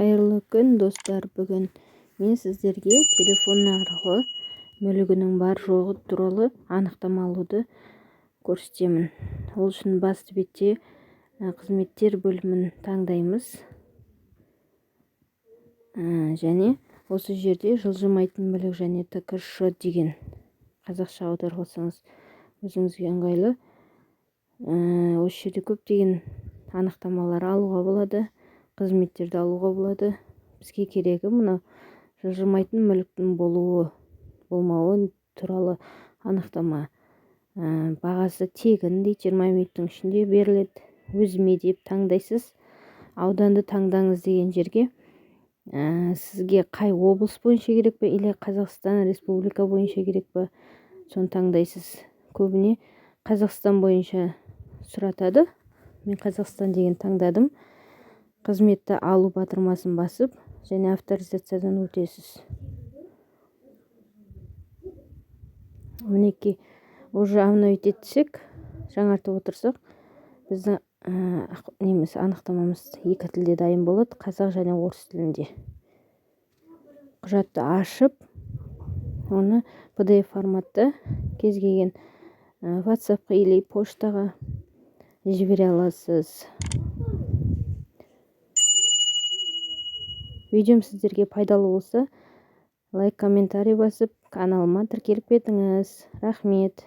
Қайырлы күн достар, бүгін мен сіздерге телефон нарығы мүлігінің бар жоғы туралы анықтама алуды көрсетемін. Ол үшін басты бетте қызметтер бөлімін таңдаймыз. Және осы жерде жылжымайтын мүлік және ТКШ деген қазақша аударғансаңыз өзіңізге ыңғайлы. Осы жерде көптеген анықтамалар алуға болады, қызметтерді алуға болады. Бізге керегі мына жылжымайтын мүліктің болмауы туралы анықтама. Бағасы тегін дейді, 20 минуттың ішінде беріледі. Өзіме деп таңдайсыз. Ауданды таңдаңыз деген жерге сізге қай облыс бойынша керек пе, или Қазақстан Республика бойынша керек пе, соны таңдайсыз. Көбіне Қазақстан бойынша сұратады. Мен Қазақстан деген таңдадым. Қызметті алу батырмасын басып, және авторизациядан өтесіз. Мінекей, уже обновить етсек, жаңартып отырсақ, біздің анықтамамыз екі тілде дайын болады, қазақ және орыс тілінде. Құжатты ашып, оны PDF форматта кез келген WhatsApp-қа или поштаға жібере аласыз. Видеом сіздерге пайдалы болса, лайк, комментарий басып, каналыма тіркеліп кетіңіз. Рахмет.